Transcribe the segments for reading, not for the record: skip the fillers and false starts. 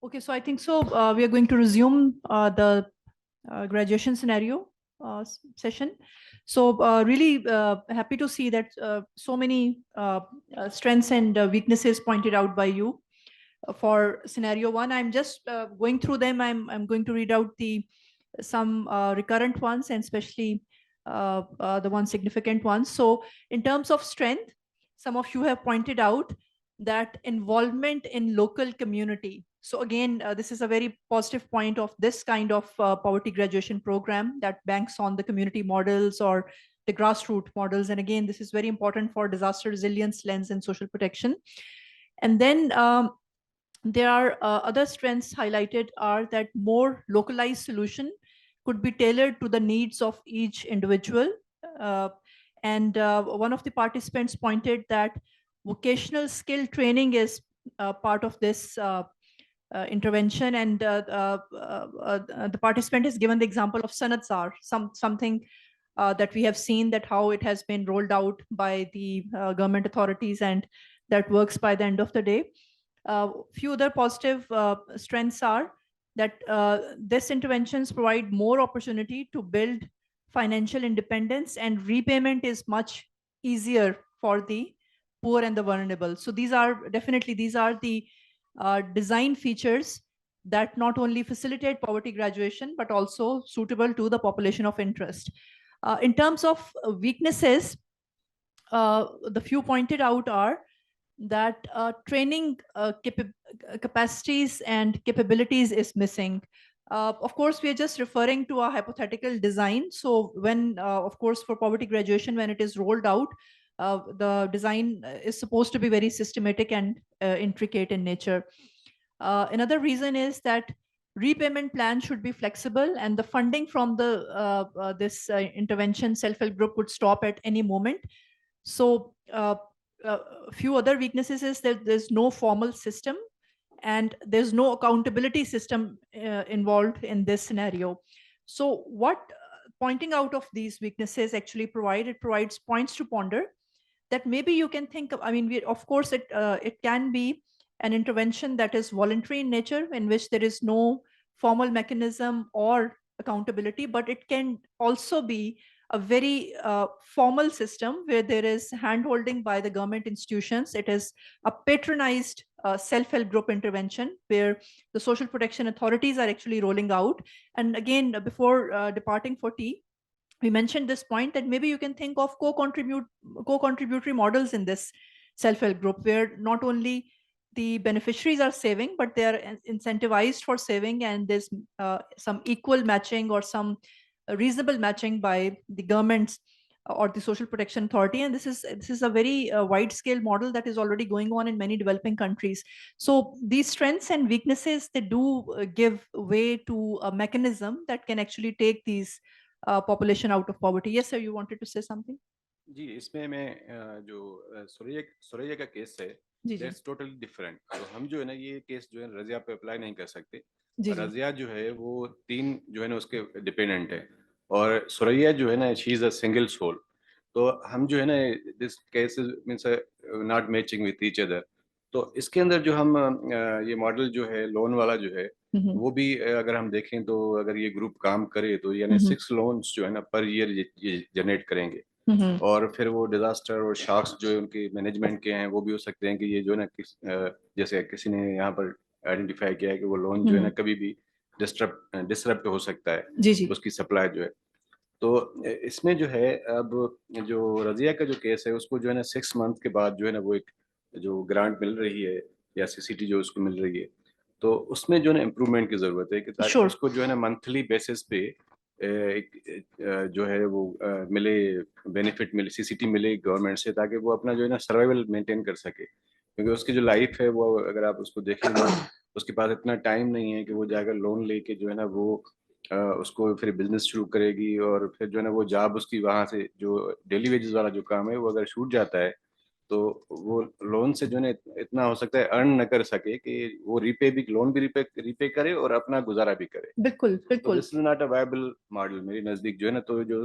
Okay, so I think so. We are going to resume the graduation scenario session. So really happy to see that so many strengths and weaknesses pointed out by you for scenario one. I'm just going through them. I'm going to read out the some recurrent ones and especially the one significant ones. So in terms of strength, some of you have pointed out that involvement in local community. So again, this is a very positive point of this kind of poverty graduation program that banks on the community models or the grassroots models. And again, this is very important for disaster resilience lens and social protection. And then there are other strengths highlighted are that more localized solution could be tailored to the needs of each individual. Uh, and one of the participants pointed that vocational skill training is part of this intervention. And the participant is given the example of Sanatzar, something that we have seen that how it has been rolled out by the government authorities and that works by the end of the day. Few other positive strengths are that this interventions provide more opportunity to build financial independence and repayment is much easier for the poor and the vulnerable. So these are definitely, these are the design features that not only facilitate poverty graduation, but also suitable to the population of interest. In terms of weaknesses, the few pointed out are that training capacities and capabilities is missing. Of course, we are just referring to a hypothetical design. So when, of course, for poverty graduation, when it is rolled out, the design is supposed to be very systematic and intricate in nature. Another reason is that repayment plan should be flexible and the funding from the this intervention self-help group would stop at any moment. So a few other weaknesses is that there's no formal system and there's no accountability system involved in this scenario. So what pointing out of these weaknesses actually it provides points to ponder that maybe you can think of. I mean, of course it can be an intervention that is voluntary in nature in which there is no formal mechanism or accountability, but it can also be a very formal system where there is handholding by the government institutions. It is a patronized self-help group intervention where the social protection authorities are actually rolling out. And again, before departing for tea, we mentioned this point that maybe you can think of co-contributory models in this self-help group where not only the beneficiaries are saving, but they are incentivized for saving, and there's some equal matching or some reasonable matching by the governments or the Social Protection Authority, and this is a very wide scale model that is already going on in many developing countries. So these strengths and weaknesses, they do give way to a mechanism that can actually take these population out of poverty. Yes, sir, you wanted to say something? जी, इसमें मैं जो सुरैया का case है, जी जी that's totally different. तो हम जो है ना, ये केस जो है रज़िया पे अप्लाई नहीं कर सकते। जी जी रज़िया जो है वो 3 जो है ना उसके डिपेंडेंट है, और सुरैया जो है ना she is a single soul. तो हम जो है ना, this case means not matching with each other. तो इसके अंदर जो हम ये मॉडल जो है लोन वाला जो है, वो भी अगर हम देखें तो अगर ये ग्रुप काम करे तो यानी 6 लोन्स जो है ना पर ईयर ये जनरेट करेंगे। और फिर वो डिजास्टर और शॉक्स जो है उनके मैनेजमेंट के हैं, वो भी हो सकते हैं कि ये जो है ना जैसे किसी ने यहाँ पर आइडेंटिफाई किया है कि वो लोन जो है ना कभी भी डिसरप्ट हो सकता है, जी जी उसकी सप्लाई जो है। तो इसमें जो है, अब जो रजिया का जो केस है उसको जो है ना 6 मंथ के बाद जो है ना वो एक जो ग्रांट मिल रही है या सीसीटी जो उसको मिल रही है, तो उसमें जो है ना इम्प्रूवमेंट की जरूरत है कि ताकि श्योर उसको जो है ना मंथली बेसिस पे एक जो है वो मिले, बेनिफिट मिले, सीसीटी मिले गवर्नमेंट से, ताकि वो अपना जो है ना सर्वाइवल मेंटेन कर सके। क्योंकि उसकी जो लाइफ है वो अगर आप उसको देखेंगे, उसके पास इतना टाइम नहीं है कि वो जाकर लोन लेके जो है ना वो उसको फिर बिजनेस शुरू करेगी, और फिर जो है ना वो जॉब उसकी वहां से जो डेली वेजेस वाला जो काम है वो अगर छूट जाता है, तो वो लोन से जो है ना इतना हो सकता है अर्न न कर सके कि वो रीपे भी, लोन भी रीपे करे और अपना गुजारा भी करे। बिल्कुल तो बिल्कुल this is not a viable model मेरे नजदीक जो है ना। तो जो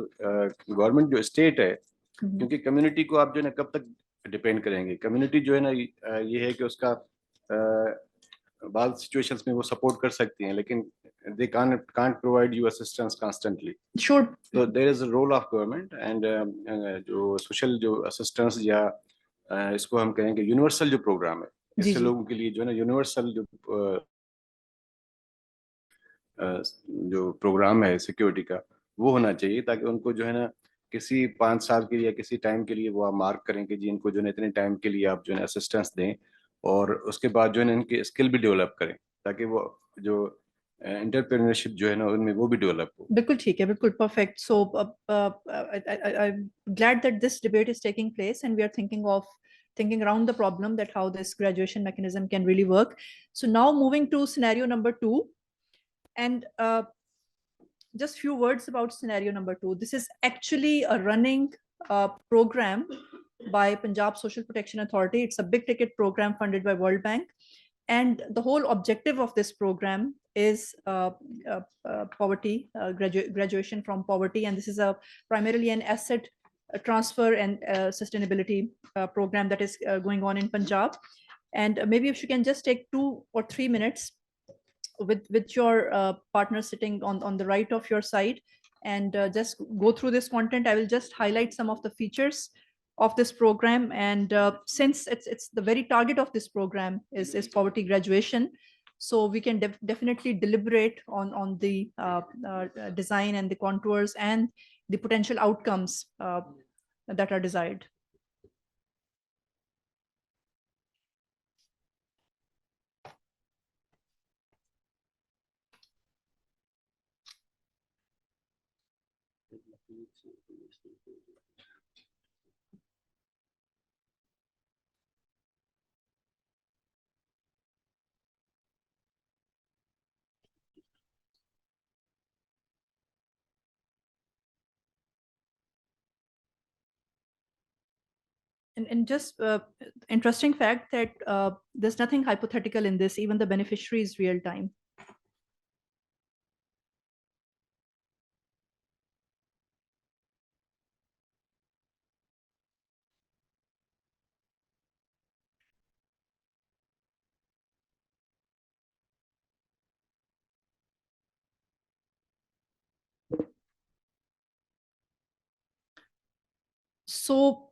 गवर्नमेंट जो स्टेट है, क्योंकि कम्युनिटी को आप जो है ना कब तक डिपेंड करेंगे। कम्युनिटी जो है ना ये है कि उसका बाद सिचुएशंस में वो सपोर्ट कर सकती हैं, लेकिन they can't provide you assistance constantly. Sure तो there is a role of government and जो सोशल जो असिस्टेंस या इसको हम कहेंगे यूनिवर्सल जो प्रोग्राम है, जी इससे जी लोगों के लिए जो है ना यूनिवर्सल जो प्रोग्राम है सिक्योरिटी का, वो होना चाहिए, ताकि उनको जो है ना किसी 5 साल के लिए या किसी टाइम के लिए वो आप मार्क करें कि जी इनको जो है इतने टाइम के लिए आप जो है असिस्टेंस दें, और उसके बाद जो है इनकी स्किल भी डेवलप करें, ताकि वो जो एंटरप्रेन्योरशिप जो है ना उनमें वो भी डेवलप हो। बिल्कुल ठीक है, बिल्कुल perfect. So I'm glad that this debate is taking place and we are thinking around the problem that how this graduation mechanism can really work. So now moving to scenario number 2, and just few words about scenario number 2. This is actually a running program by Punjab Social Protection Authority. It's a big ticket program funded by World Bank, and the whole objective of this program is poverty, graduation from poverty, and this is a primarily an asset transfer and sustainability program that is going on in Punjab. And maybe if you can just take 2 or 3 minutes with your partner sitting on the right of your side, and just go through this content. I will just highlight some of the features of this program, and since it's the very target of this program is poverty graduation, so we can definitely deliberate on the design and the contours and the potential outcomes that are desired. And just interesting fact that there's nothing hypothetical in this. Even the beneficiary is real time. So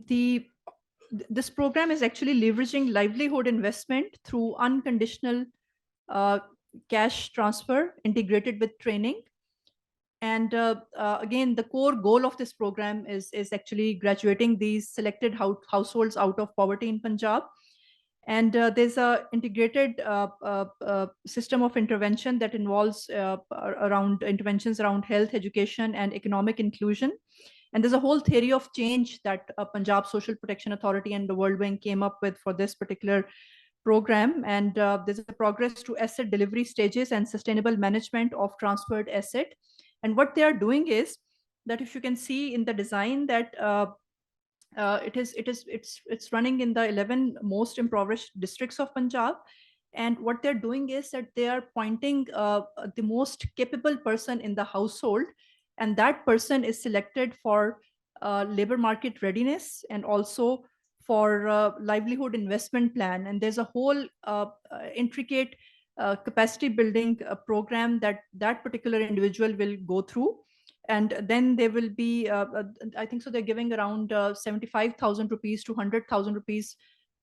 the this program is actually leveraging livelihood investment through unconditional uh, cash transfer integrated with training. And again, the core goal of this program is actually graduating these selected households out of poverty in Punjab. And there's a integrated system of intervention that involves around interventions around health, education, and economic inclusion. And there's a whole theory of change that Punjab Social Protection Authority and the World Bank came up with for this particular program. And there's a progress to asset delivery stages and sustainable management of transferred asset. And what they are doing is that, if you can see in the design, that it's running in the 11 most impoverished districts of Punjab. And what they're doing is that they are pointing the most capable person in the household, and that person is selected for labor market readiness and also for livelihood investment plan. And there's a whole intricate capacity building program that that particular individual will go through. And then they will be, I think so, they're giving around 75,000 rupees to 100,000 rupees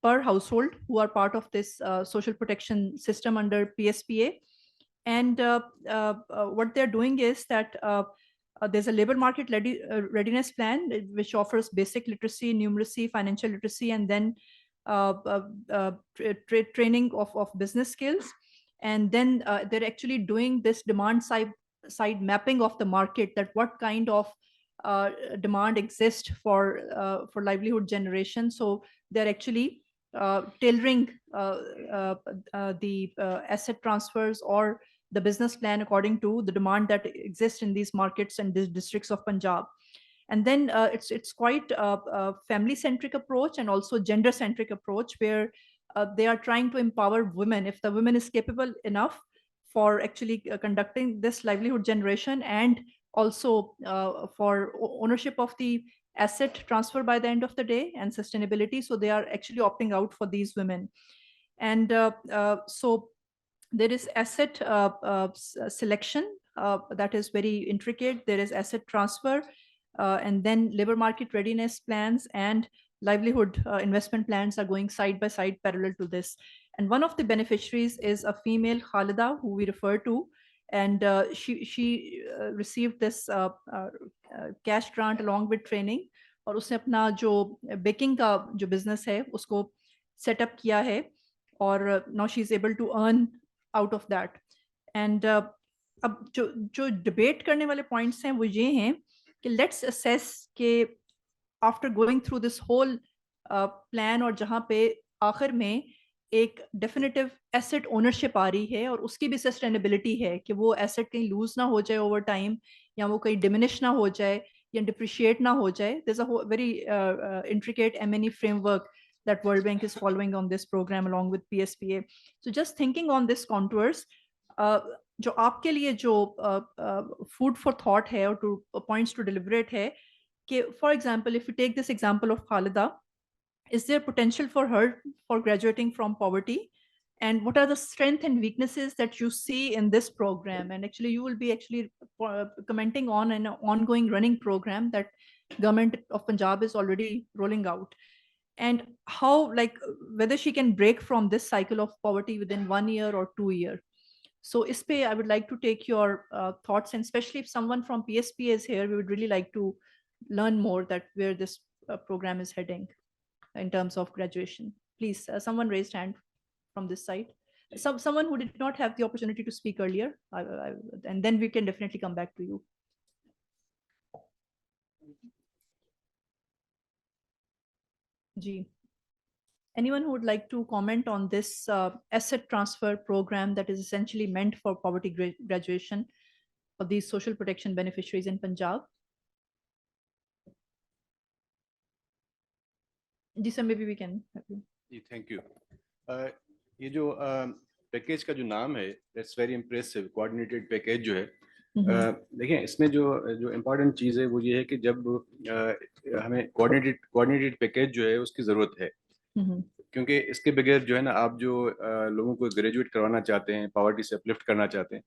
per household who are part of this social protection system under PSPA. And what they're doing is that there's a labor market readiness plan which offers basic literacy, numeracy, financial literacy, and then training of business skills. And then they're actually doing this demand side mapping of the market, that what kind of demand exists for livelihood generation. So they're actually tailoring the asset transfers or the business plan according to the demand that exists in these markets and these districts of Punjab. And then it's quite a family centric approach and also gender centric approach, where they are trying to empower women. If the woman is capable enough for actually conducting this livelihood generation and also for ownership of the asset transfer by the end of the day and sustainability, so they are actually opting out for these women. And so there is asset selection that is very intricate. There is asset transfer, and then labor market readiness plans and livelihood investment plans are going side by side parallel to this. And one of the beneficiaries is a female, Khalida, who we refer to. And she received this cash grant along with training. और उसने अपना जो baking का जो business है उसको setup किया है, और now she is able to earn out of that. And अब जो डिबेट करने वाले पॉइंट्स हैं वो ये हैं कि लेट्स असेस के after going through this whole plan, और जहाँ पे आखिर में एक डेफिनेटिव एसेट ओनरशिप आ रही है और उसकी भी सस्टेनेबिलिटी है कि वो एसेट कहीं लूज ना हो जाए ओवर टाइम, या वो कहीं डिमिनिश ना हो जाए या डिप्रिशिएट ना हो जाए. There is a very intricate M&E framework that World Bank is following on this program along with PSPA. So just thinking on this contours, जो आपके लिए जो food for thought है और to points to deliberate है कि, for example, if you take this example of Khalida, is there potential for her for graduating from poverty? And what are the strengths and weaknesses that you see in this program? And actually you will be actually commenting on an ongoing running program that government of Punjab is already rolling out. And how, like, whether she can break from this cycle of poverty within 1 year or 2 years. So Ispe, I would like to take your thoughts, and especially if someone from PSP is here, we would really like to learn more that where this program is heading in terms of graduation. Please, someone raised hand from this side. Someone who did not have the opportunity to speak earlier, and then we can definitely come back to you. Ji. Anyone who would like to comment on this asset transfer program that is essentially meant for poverty graduation of these social protection beneficiaries in Punjab? Ji sir, maybe we can have you. Ji, thank you. ये जो package का जो नाम है, that's very impressive. Coordinated package जो है, देखिए इसमें जो इम्पोर्टेंट चीज़ है वो ये है कि जब हमें कोऑर्डिनेटेड पैकेज जो है उसकी ज़रूरत है, क्योंकि इसके बगैर जो है ना, आप जो लोगों को ग्रेजुएट करवाना चाहते हैं, पॉवर्टी से अपलिफ्ट करना चाहते हैं,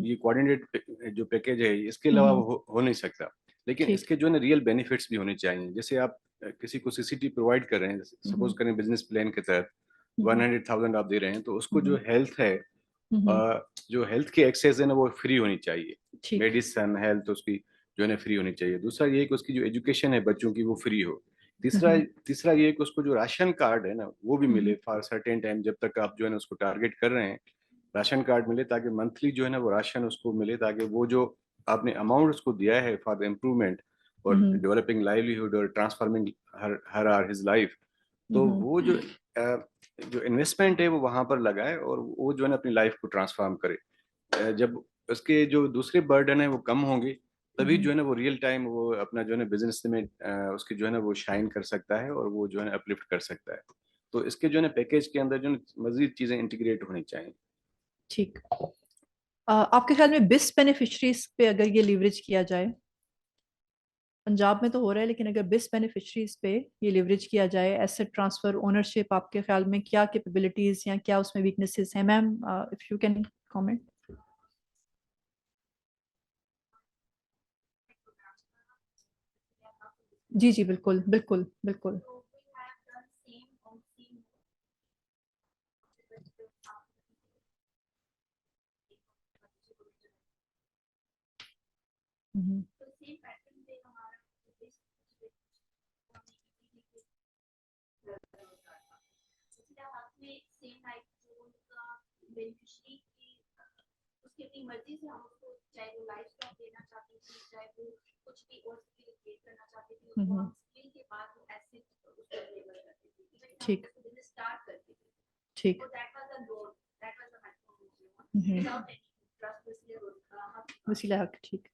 ये कोऑर्डिनेटेड जो पैकेज है इसके अलावा हो नहीं सकता. लेकिन इसके जो है ना रियल बेनिफिट्स भी होने चाहिए. जैसे आप किसी को CCT प्रोवाइड कर रहे हैं, सपोज करें बिजनेस प्लान के तहत 100,000 आप दे रहे हैं, तो उसको जो हेल्थ है, जो हेल्थ की एक्सेस है ना वो फ्री होनी चाहिए. मेडिसिन, हेल्थ उसकी जो है ना फ्री होनी चाहिए. दूसरा ये कि उसकी जो एजुकेशन है बच्चों की वो फ्री हो. तीसरा ये कि उसको जो राशन कार्ड है ना वो भी मिले फॉर सर्टेन टाइम, जब तक आप जो है ना उसको टारगेट कर रहे हैं, राशन कार्ड मिले, ताकि मंथली जो है ना वो राशन उसको मिले, ताकि वो जो आपने अमाउंट उसको दिया है फॉर द इम्प्रूवमेंट, और हम्म, डेवलपिंग लाइवलीहुड और transforming her or his life, तो हम्म, वो जो इन्वेस्टमेंट है वो वहां पर लगाए और वो जो है ना अपनी लाइफ को ट्रांसफॉर्म करे। जब उसके जो दूसरे बर्डन है वो कम होंगे, तभी जो है ना वो रियल टाइम वो अपना जो है ना बिजनेस में उसकी जो है ना वो शाइन कर सकता है और वो जो है ना अपलिफ्ट कर सकता है। तो इसके जो है ना पैकेज के अंदर जो है ना मजीद चीजें इंटीग्रेट होनी चाहिए। ठीक। आपके ख्याल में बिस बेनिफिशरीज पे अगर ये लीवरेज किया जाए, पंजाब में तो हो रहा है, लेकिन अगर बिस बेनिफिशरीज पे ये लिवरेज किया जाए, एसेट ट्रांसफर, ओनरशिप, आपके ख्याल में क्या कैपेबिलिटीज या क्या उसमें वीकनेसेस हैं ma'am? If you can comment. जी जी, बिल्कुल बिल्कुल बिल्कुल। हम्म, हम्म, ठीक ठीक। वसीला हक, ठीक।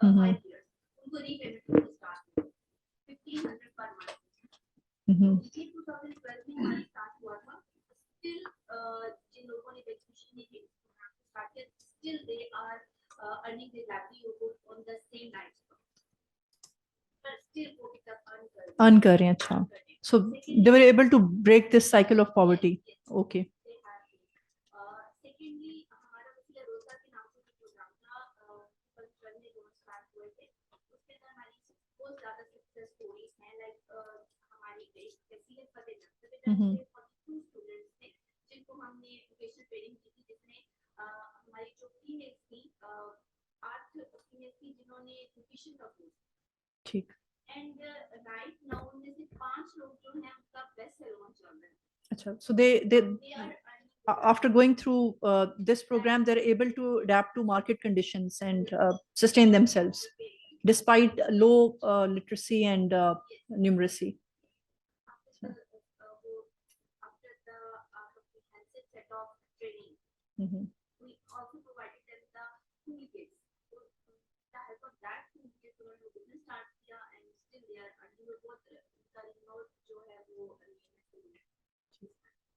हम्म, हम्म, अर्न कर रहे हैं, अच्छा। So they were able to break this cycle of poverty. Okay. Hmm, ठीक। अच्छा, so they after going through this program, they're able to adapt to market conditions and sustain themselves despite low literacy and numeracy. Mhm.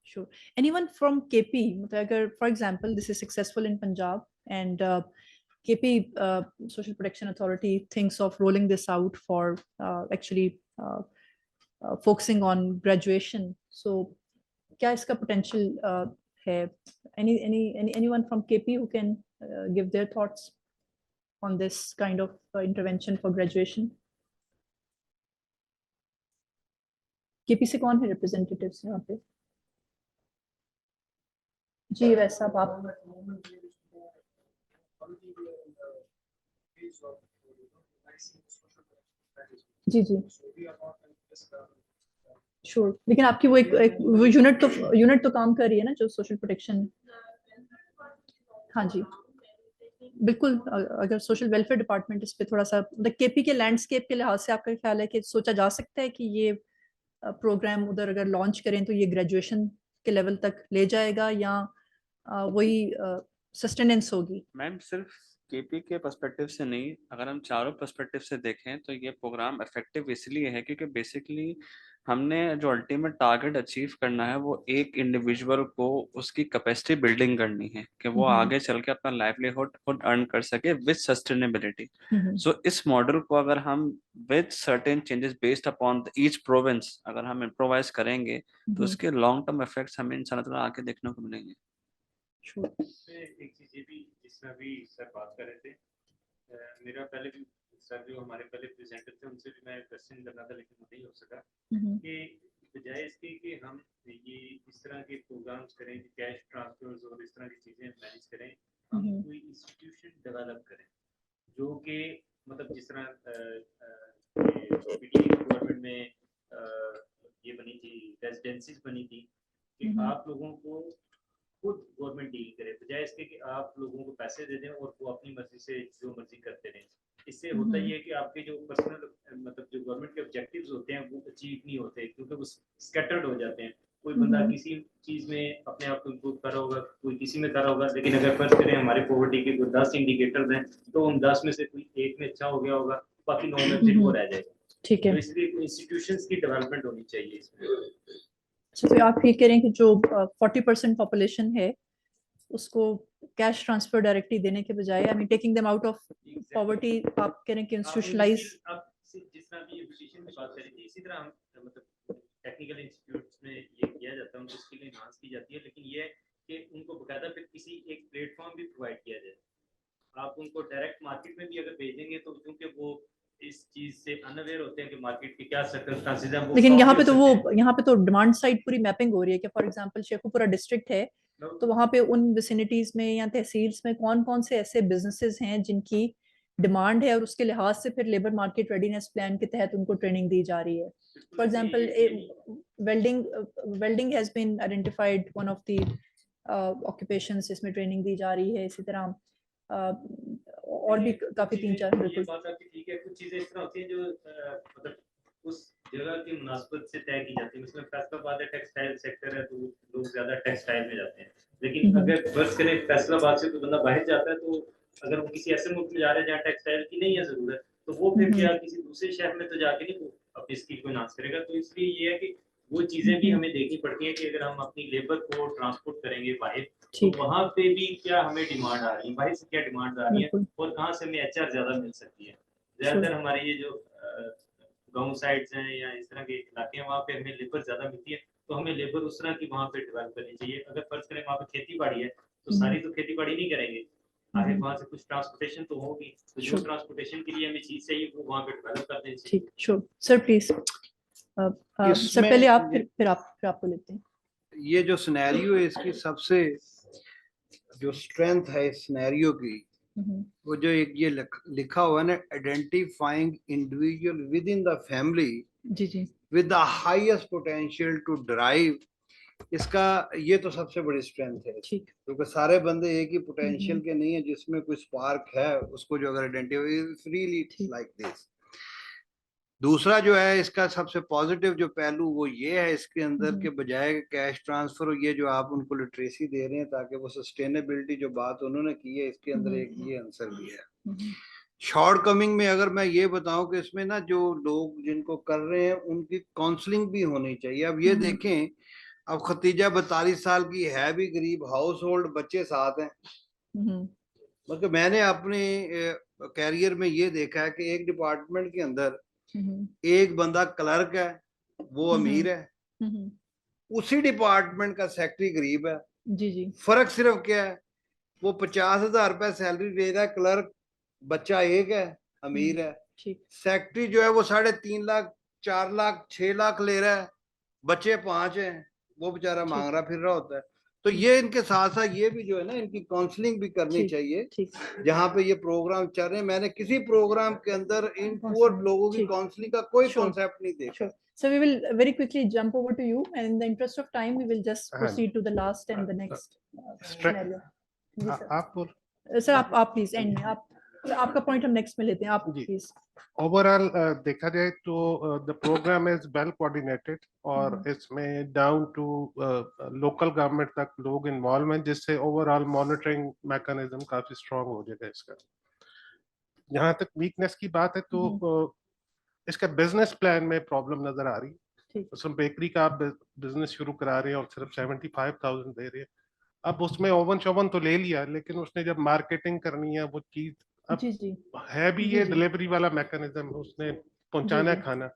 Sure. Anyone from KP, मतलब अगर, for example, this is successful in Punjab and KP Social Protection Authority thinks of rolling this out for actually focusing on graduation. So, क्या इसका potential है? Anyone from KP who can give their thoughts on this kind of intervention for graduation? KP से कौन है representatives यहाँ पे? जी वैसा आप। जी जी, श्योर। लेकिन आपकी वो एक वो यूनिट तो काम कर रही है ना, जो सोशल प्रोटेक्शन। हाँ जी, बिल्कुल। अगर सोशल वेलफेयर डिपार्टमेंट इस पे थोड़ा सा, मतलब केपी के लैंडस्केप के लिहाज से आपका ख्याल है कि सोचा जा सकता है कि ये प्रोग्राम उधर अगर लॉन्च करें तो ये ग्रेजुएशन के लेवल तक ले जाएगा, या वही सस्टेनेंस होगी? मैम सिर्फ केपी के पर्सपेक्टिव से नहीं, अगर हम चारों पर्सपेक्टिव से देखें तो ये प्रोग्राम इफेक्टिव इसलिए है क्योंकि बेसिकली हमने जो अल्टीमेट टारगेट अचीव करना है वो एक इंडिविजुअल को उसकी कैपेसिटी बिल्डिंग करनी है कि वो आगे चल के अपना लाइवलीहुड खुद अर्न कर सके विद सस्टेनेबिलिटी। सो इस मॉडल को अगर हम with certain changes based upon each province अगर हम इम्प्रोवाइज करेंगे तो उसके लॉन्ग टर्म इफेक्ट्स हमें इंशाल्लाह आगे देखने को मिलेंगे। एक चीज ये भी जिसमें अभी सर बात कर रहे थे, मेरा पहले भी सर जो हमारे पहले प्रेजेंटर थे उनसे भी मैं क्वेश्चन करना था लेकिन नहीं हो सका कि बजाय इसके कि हम ये इस तरह के प्रोग्राम्स करें, कैश ट्रांसफर्स और इस तरह की चीजें मैनेज करें, हम कोई इंस्टीट्यूशन डेवलप करें जो कि मतलब जिस तरह गवर्नमेंट में ये बनी थी, रेजिडेंसीज बनी थी कि आप लोगों को खुद गवर्नमेंट डील करे, बजाय इसके कि आप लोगों को पैसे दे दें और वो अपनी मर्जी से जो मर्जी करते रहें। इससे होता ये है कि आपके जो पर्सनल मतलब जो गवर्नमेंट के ऑब्जेक्टिव्स होते हैं वो अचीव नहीं होते, क्योंकि वो स्कैटर्ड हो जाते हैं। कोई बंदा किसी चीज में अपने आप को इम्प्रूव कर रहा होगा, कोई किसी में कर रहा होगा, लेकिन अगर फर्ज करें हमारे पॉवर्टी के कोई 10 इंडिकेटर्स हैं तो उन 10 में से कोई एक में अच्छा हो गया होगा, बाकी 9 में फिर वो रह जाएगा। ठीक है। तो इसलिए इंस्टीट्यूशंस की डेवलपमेंट होनी चाहिए इसमें। तो आप ये कह रहे हैं कि जो 40% पॉपुलेशन है उसको कैश ट्रांसफर डायरेक्टली देने के बजाय, I mean taking them out of poverty, आप कह रहे हैं कि इंस्टीट्यूशनलाइज। आप जिस तरह भी एजुकेशन की बात करें थी, इसी तरह हम मतलब टेक्निकल इंस्टीट्यूट्स में ये किया जाता है, उनको स्किल एनहांस की जाती है, लेकिन ये है कि उनको बकायदा फिर किसी एक प्लेटफॉर्म भी प्रोवाइड किया जाए। आप उनको डायरेक्ट मार्केट में भी अगर भेजेंगे तो क्योंकि वो इस चीज से अनअवेयर होते हैं कि मार्केट की क्या सर्कमस्टेंसेस हैं, वो लेकिन फ्रॉड यहाँ पे तो डिमांड साइड पूरी मैपिंग हो रही है कि फॉर एग्जांपल शेखुपुरा डिस्ट्रिक्ट है, तो वहाँ पे उन विसिनिटीज में या तहसील्स में कौन कौन से ऐसे बिजनेसेस हैं जिनकी डिमांड है और उसके लिहाज से फिर लेबर मार्केट रेडीनेस प्लान के तहत उनको ट्रेनिंग दी जा रही है। For example welding has been identified one of the occupations जिसमें ट्रेनिंग दी जा रही है। इसी तरह और भी काफी 3-4 ये बात आपकी ठीक है। कुछ चीजें इस तरह होती हैं जो मतलब उस जगह की मुनासिबत से तय की जाती है। इसमें फैसलाबाद है, टेक्सटाइल सेक्टर है, तो लोग ज्यादा टेक्सटाइल में जाते हैं। लेकिन अगर फर्ज करें फैसलाबाद से कोई बंदा बाहर जाता है, तो अगर वो किसी ऐसे मुल्क में जा रहे हैं जहाँ टेक्सटाइल की नहीं है जरूरत, तो वो फिर क्या किसी दूसरे शहर में तो जाके नहीं वो अपनी स्किल को एनहांस करेगा। तो इसलिए ये है कि वो चीजें भी हमें देखनी पड़ती है कि अगर हम अपनी लेबर को ट्रांसपोर्ट करेंगे बाहर, तो वहाँ पे भी क्या हमें डिमांड आ रही है, बाहर से क्या डिमांड आ रही है और कहाँ से हमें एचआर ज्यादा मिल सकती है। ज्यादातर हमारे ये जो गांव साइड्स हैं या इस तरह के इलाके हैं, वहाँ पे हमें लेबर ज्यादा मिलती है, तो हमें लेबर उस तरह की वहाँ पे डेवलप करनी चाहिए। अगर फर्ज करें वहाँ पे खेती बाड़ी है, तो सारी तो खेती बाड़ी नहीं करेंगे, आगे वहाँ से कुछ ट्रांसपोर्टेशन तो होगी, तो जो ट्रांसपोर्टेशन के लिए हमें चीज चाहिए वो वहाँ पे डेवलप कर देनी चाहिए। ठीक, श्योर सर, प्लीज सर पहले आप फिर आपको लेते हैं। ये जो सिनेरियो है इसकी सबसे जो स्ट्रेंथ है इस सिनेरियो की, वो जो एक ये लिखा हुआ है ना, identifying individual within the family जी with the highest potential to drive, इसका ये तो सबसे बड़ी स्ट्रेंथ है। क्योंकि सारे बंदे एक ही पोटेंशियल के नहीं है, जिसमें कोई स्पार्क है उसको जो अगर आइडेंटिफाई रियली लाइक दिस। दूसरा जो है इसका सबसे पॉजिटिव जो पहलू वो ये है इसके अंदर के बजाय कैश ट्रांसफर, ये जो आप उनको लिटरेसी दे रहे हैं ताकि वो सस्टेनेबिलिटी जो बात उन्होंने की है, इसके अंदर एक ये आंसर भी है। शॉर्ट कमिंग में अगर मैं ये बताऊं कि इसमें ना जो लोग जिनको कर रहे हैं उनकी काउंसलिंग भी होनी चाहिए। अब ये देखें, अब खतीजा 42 साल की है, भी गरीब हाउस होल्ड, बच्चे साथ हैं। मतलब मैंने अपने कैरियर में ये देखा है कि एक डिपार्टमेंट के अंदर एक बंदा क्लर्क है, वो अमीर है, उसी डिपार्टमेंट का सेक्रेटरी गरीब है। जी। फर्क सिर्फ क्या है, वो 50,000 रुपए सैलरी ले रहा है, क्लर्क बच्चा एक है, अमीर है। सेक्रेटरी जो है वो 3.5 लाख 4 लाख 6 लाख ले रहा है, बच्चे 5 हैं, वो बेचारा मांग रहा फिर रहा होता है। तो ये इनके साथ साथ ये भी जो है ना, इनकी काउंसलिंग भी करनी चाहिए। जहाँ पे ये प्रोग्राम चल रहे हैं, मैंने किसी प्रोग्राम के अंदर इन पुअर लोगों की काउंसलिंग का कोई कॉन्सेप्ट नहीं देखा। So we will very quickly jump over to you, and in the interest of time, we will just proceed to the last and the next scenario. Sir आप please and में आपका point हम next में लेते हैं, आप please. Overall देखा जाए तो the program is well coordinated और इसमें डाउन टू लोकल गवर्नमेंट तक लोग इन्वॉल्व हैं, जिससे ओवरऑल मॉनिटरिंग मैकेनिज्म काफी स्ट्रांग हो जाएगा इसका। जहां तक वीकनेस की बात है तो इसका बिजनेस प्लान में प्रॉब्लम नजर आ रही है। उसमें बेकरी का आप बिजनेस शुरू करा रहे हैं और सिर्फ 75,000 दे रहे हैं। अब उसमें ओवन शोवन तो ले लिया, लेकिन उसने जब मार्केटिंग करनी है वो चीज अब है भी ये डिलीवरी वाला मैकेनिज्म, उसने पहुंचाना है खाना,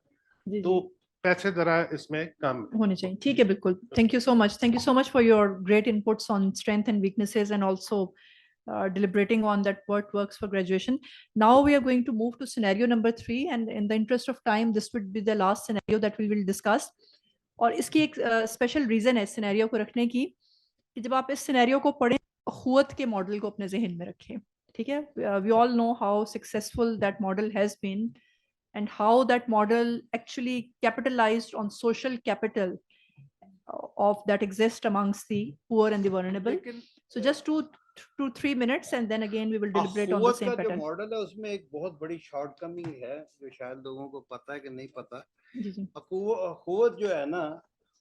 तो पैसे जरा इसमें कम होने चाहिए। ठीक है, बिल्कुल। Thank you so much for your great inputs on strength and weaknesses and also deliberating on that what works for graduation. Now we are going to move to scenario number 3, and in the interest of time this would be the last scenario that we will discuss. और इसकी एक special reason है scenario को रखने की, कि जब आप इस सिनेरियो को पढ़ें, अखुवत के मॉडल को अपने जहन में रखें। ठीक है, we all know how successful that model has been and how that model actually capitalized on social capital of that exist amongst the poor and the vulnerable. लेकिन So just 2-3 minutes, and then again we will deliberate on the अखुवत same का जो pattern. Model है उसमें एक बहुत बड़ी shortcoming है जो शायद लोगों को पता है कि नहीं पता। जी जी अखुवत जो है ना,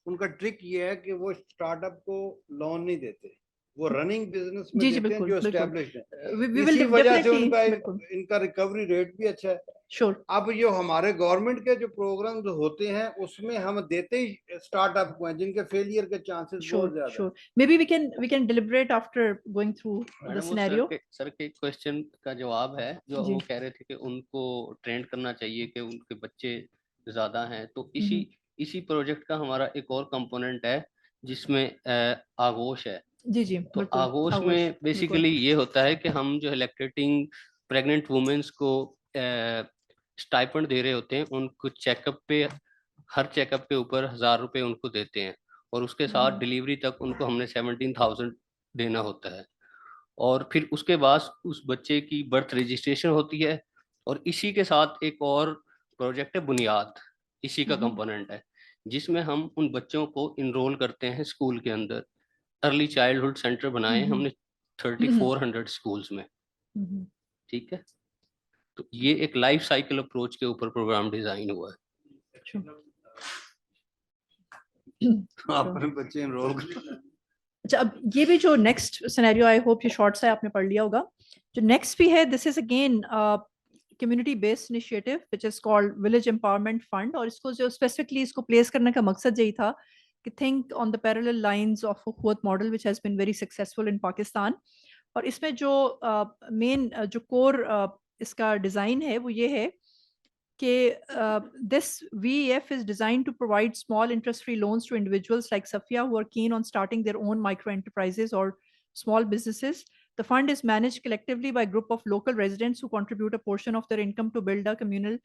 उनका ट्रिक ये है कि वो स्टार्टअप को लोन नहीं देते, वो रनिंग बिजनेस में जी जी देते हैं बिल्कुल जो बिल्कुल एस्टेब्लिश्ड है। we will इसी वजह से definitely उनका बिल्कुल इनका रिकवरी रेट भी अच्छा है। sure अब जो हमारे गवर्नमेंट के जो प्रोग्राम होते हैं उसमें हम देते ही स्टार्टअप को हैं जिनके फेलियर के चांसेस sure बहुत ज्यादा sure maybe we can deliberate after going through the madam वो scenario. सर के क्वेश्चन का जवाब है जो जी। वो कह रहे थे कि उनको ट्रेंड करना चाहिए कि उनके बच्चे ज्यादा हैं, तो इसी प्रोजेक्ट का हमारा एक और कंपोनेंट है जिसमें आगोश है। जी जी तो बिल्कुल आगोश में बिल्कुल। बेसिकली ये होता है कि हम जो है लैक्टेटिंग प्रेग्नेंट वुमेन्स को स्टाइपेंड दे रहे होते हैं, उनको चेकअप पे हर चेकअप के ऊपर 1,000 रुपए उनको देते हैं, और उसके साथ डिलीवरी तक उनको हमने 17,000 देना होता है। और फिर उसके बाद उस बच्चे की बर्थ रजिस्ट्रेशन होती है, और इसी के साथ एक और प्रोजेक्ट है बुनियाद, इसी का कंपोनेंट है जिसमें हम उन बच्चों को इनरोल करते हैं स्कूल के अंदर। अर्ली चाइल्डहुड सेंटर बनाए हैं हमने 3400 स्कूल्स में, ठीक है। तो ये एक लाइफ साइकिल अप्रोच के ऊपर प्रोग्राम डिजाइन हुआ है। अपने बच्चे एनरोल अच्छा, अब ये भी जो नेक्स्ट सिनेरियो, आई होप ये शॉर्ट सा आपने पढ़ लिया होगा। जो नेक्स्ट भी है, this is again community based initiative which is called village empowerment fund, और इसको जो स्पेसिफिकली इसको प्लेस करने का मकसद यही था कि think on the parallel lines of Akhuwat model which has been very successful in Pakistan. और इसमें जो मेन जो कोर इसका डिजाइन है वो ये है कि this VEF is designed to provide small interest-free loans to individuals like Safia who are keen on starting their own micro enterprises or small businesses. The fund is managed collectively by a group of local residents who contribute a portion of their income to build a communal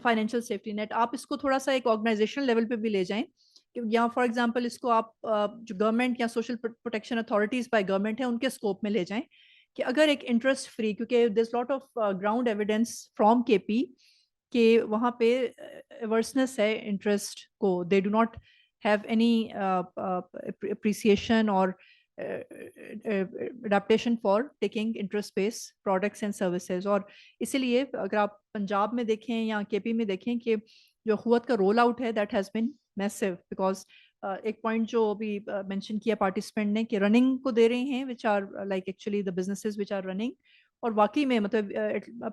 financial safety net. आप इसको थोड़ा सा एक organizational level पे भी ले जाएं कि यहाँ फॉर एग्जांपल इसको आप जो गवर्नमेंट या social protection authorities by government है उनके स्कोप में ले जाएं कि अगर एक इंटरेस्ट फ्री, क्योंकि there is lot of ground evidence from KP कि वहाँ पे अवर्सनेस है इंटरेस्ट को, they do not have any appreciation और adaptation for taking interest based products and services. और इसीलिए अगर आप पंजाब में देखें या केपी में देखें कि जो अखुवत का रोल आउट है that has been massive, because एक पॉइंट जो अभी मेंशन किया पार्टिसिपेंट ने कि रनिंग को दे रहे हैं which are like actually the businesses which are running, और वाकई में मतलब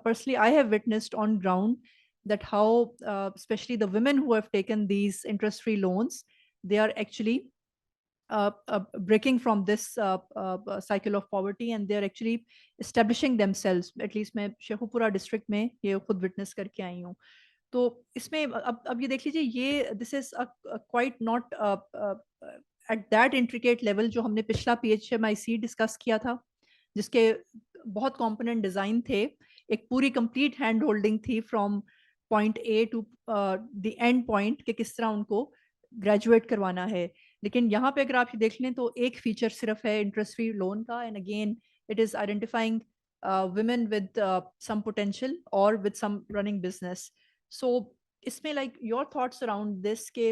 personally I have witnessed on ground that how especially the women who have taken these interest free loans, they are actually breaking from this cycle of poverty, and they are actually establishing themselves. At least मैं Sheikhupura district में ये खुद witness करके आई हूँ। तो इसमें अब ये देख लीजिए, ये this is quite not at that intricate level जो हमने पिछला PHMIC डिस्कस किया था, जिसके बहुत कॉम्पोनेंट डिजाइन थे, एक पूरी कंप्लीट हैंड होल्डिंग थी from point A to the end point कि किस तरह उनको ग्रेजुएट करवाना है। लेकिन यहाँ पे अगर आप ये देख लें तो एक फीचर सिर्फ है इंटरेस्ट फ्री लोन का, and again it is identifying women with some potential or with some running business. So इसमें like your thoughts around this के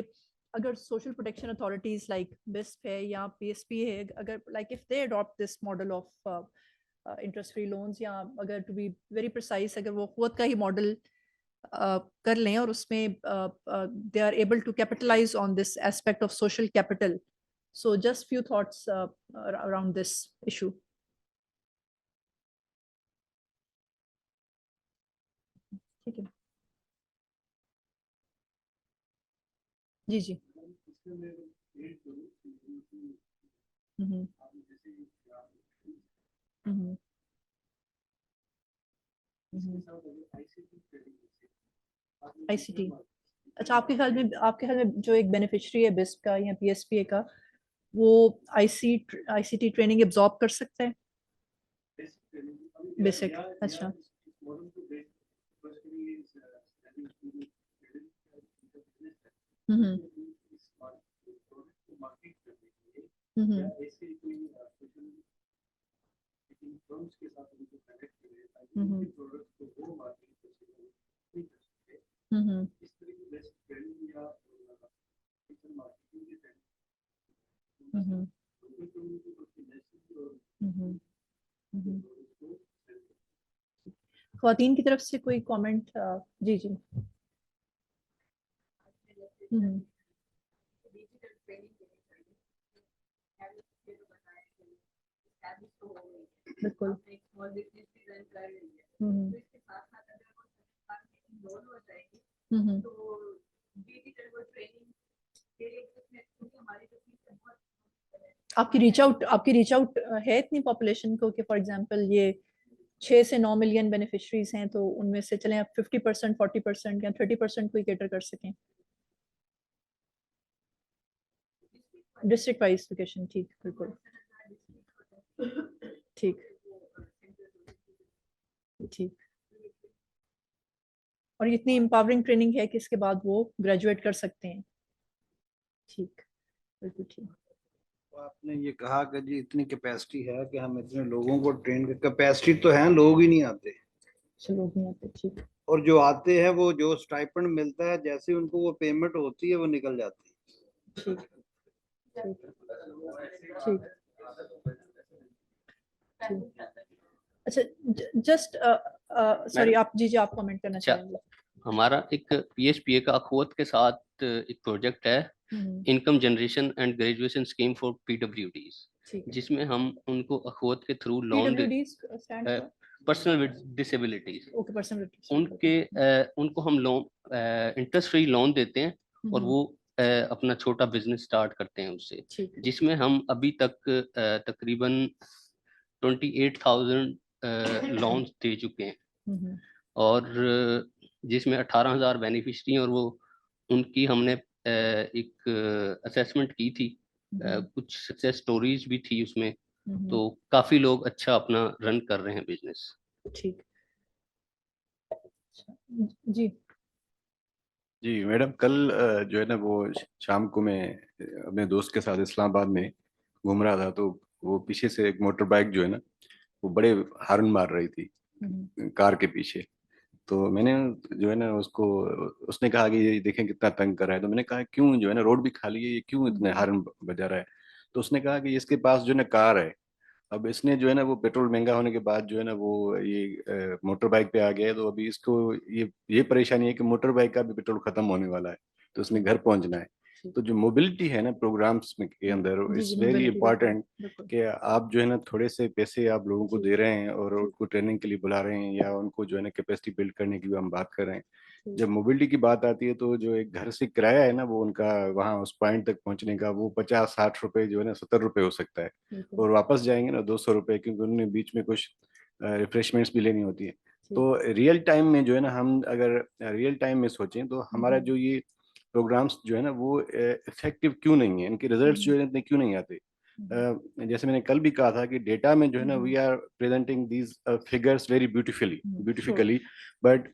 अगर social protection authorities like BISP है या PSP है, अगर like if they adopt this model of interest free loans, या अगर to be very precise अगर वो खुद का ही मॉडल कर लें और उसमें they are able to capitalize on this aspect of social capital. So just few thoughts around this issue. ठीक है जी जी हम्म हम्म ICT। अच्छा, आपके ख्याल में जो एक बेनिफिशियरी है बिस्प का या PSPA का, वो ICT ट्रेनिंग एब्जॉर्ब कर सकता है? बेसिक, अच्छा हम्म हम्म हम्म हम्म हम्म, हम्म, हम्म। ख्वातीन की तरफ से कोई कमेंट? जी जी। हम्म, बिल्कुल। हम्म, हम्म, आपकी रीच आउट है इतनी पॉपुलेशन को कि फॉर एग्जांपल ये 6 से 9 मिलियन बेनिफिशरीज हैं, तो उनमें से चलें आप 50%, 40% या 30% को कैटर कर सकें डिस्ट्रिक्ट वाइज लोकेशन? ठीक, बिल्कुल ठीक ठीक। और इतनी एम्पावरिंग ट्रेनिंग है कि इसके बाद वो ग्रेजुएट कर सकते हैं। ठीक, बिल्कुल ठीक। तो आपने ये कहा कि जी इतनी कैपेसिटी है कि हम इतने लोगों को ट्रेन, कैपेसिटी तो है, लोग ही नहीं आते, चलो लोग नहीं आते। ठीक और जो आते हैं वो जो स्टाइपेंड मिलता है जैसे उनको वो पेमेंट होती है वो निकल जाती है। ठीक ठीक ठीक। अच्छा, जस्ट सॉरी, आप जी जी आप कमेंट करना अच्छा, चाहेंगे? हमारा एक पीएचपीए का अखवत के साथ एक प्रोजेक्ट है, income generation and graduation scheme for PWDs, ठीक है। जिसमें हम उनको अखवत के through loan PWD stand for personal with disabilities, okay, person उनको हम लोन इंटरेस्ट फ्री लोन देते हैं और वो अपना छोटा बिजनेस स्टार्ट करते हैं उससे, ठीक है। जिसमें हम अभी तक तकरीबन 28,000 लोन दे चुके हैं, हम्म, और जिसमें 18,000 बेनिफिशरी, और वो उनकी हमने एक असेसमेंट की थी, कुछ सक्सेस स्टोरीज भी थी उसमें, तो काफी लोग अच्छा अपना रन कर रहे हैं बिजनेस। ठीक। जी जी मैडम, कल जो है ना वो शाम को मैं अपने दोस्त के साथ इस्लामाबाद में घूम रहा था, तो वो पीछे से एक मोटर बाइक जो है ना वो बड़े हॉर्न मार रही थी कार के पीछे। तो मैंने जो है ना उसको, उसने कहा कि ये देखें कितना तंग कर रहा है। तो मैंने कहा क्यों, जो है ना रोड भी खाली है, ये क्यों इतने हॉर्न बजा रहा है? तो उसने कहा कि इसके पास जो है ना कार है, अब इसने जो है ना वो पेट्रोल महंगा होने के बाद जो है ना वो ये मोटर बाइक पे आ गया है, तो अभी इसको ये परेशानी है कि मोटर बाइक का भी पेट्रोल खत्म होने वाला है, तो उसने घर पहुंचना है। तो जो मोबिलिटी है ना प्रोग्राम्स में के अंदर, जी इट्स जी, वेरी मोबिलिटी इंपॉर्टेंट बिल्कुल। कि आप जो है ना थोड़े से पैसे आप लोगों को जी दे रहे हैं और जी उनको ट्रेनिंग के लिए बुला रहे हैं, या उनको जो है ना कैपेसिटी बिल्ड करने की भी हम बात कर रहे हैं। जी जब मोबिलिटी की बात आती है तो जो एक घर से किराया है ना वो उनका वहाँ उस पॉइंट तक पहुंचने का, वो 50-60 रुपए जो है ना 70 रुपए हो सकता है, बिल्कुल। और वापस जाएंगे ना 200 रुपए, क्योंकि उन्होंने बीच में कुछ रिफ्रेशमेंट्स भी लेनी होती है। जी तो रियल टाइम में जो है ना, हम अगर रियल टाइम में सोचें तो हमारा जो ये प्रोग्राम्स जो है ना वो इफेक्टिव क्यों नहीं है, इनके रिजल्ट्स जो है इतने क्यों नहीं आते? जैसे मैंने कल भी कहा था कि डेटा में जो है ना we are presenting these figures very beautifully sure beautifically, but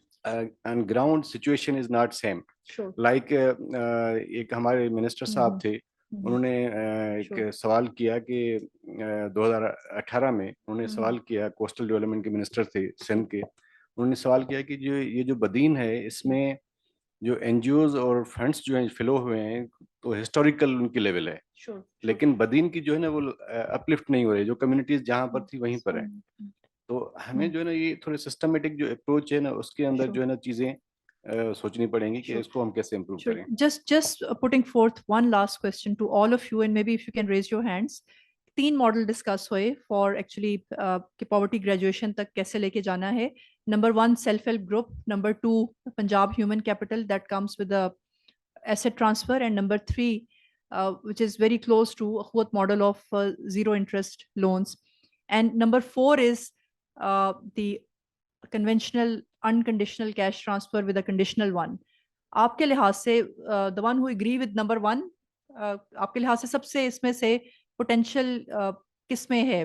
on ground situation is not same. Sure. Like एक हमारे मिनिस्टर साहब थे, उन्होंने एक सवाल किया कि 2018 में उन्होंने सवाल किया, कोस्टल डेवलपमेंट के मिनिस्टर थे सिंध के, उन्होंने सवाल किया कि जो ये जो बदीन है इसमें जो एनजीओज और फंड्स जो हैं फ्लो हुए हैं, तो हिस्टोरिकल उनकी लेवल है, श्योर। लेकिन बदीन की जो है ना वो अपलिफ्ट नहीं हो रही, जो कम्युनिटीज जहाँ पर थी वहीं पर है। तो हमें जो है ना ये थोड़े सिस्टमेटिक जो अप्रोच है ना उसके अंदर जो है ना चीजें सोचनी पड़ेंगी कि इसको हम कैसे इम्प्रूव Sure. करें। Just putting forth one last question to all of you, and maybe if you can raise your hands. 3 model discuss हुए फॉर एक्चुअली कि पॉवर्टी ग्रेजुएशन तक कैसे लेके जाना है। Number 1 self help group, number 2 Punjab human capital that comes with the asset transfer, and number 3 which is very close to a model of zero interest loans, and number 4 is the conventional unconditional cash transfer with a conditional one. आपके लिहाज से the one who agree with number 1, आपके लिहाज से सबसे इसमें से potential किस में है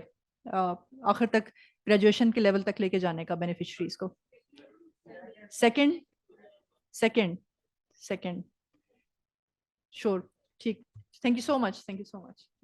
आखिर तक ग्रेजुएशन के लेवल तक लेके जाने का बेनिफिशरीज को? Second second second sure. ठीक, thank you so much, thank you so much.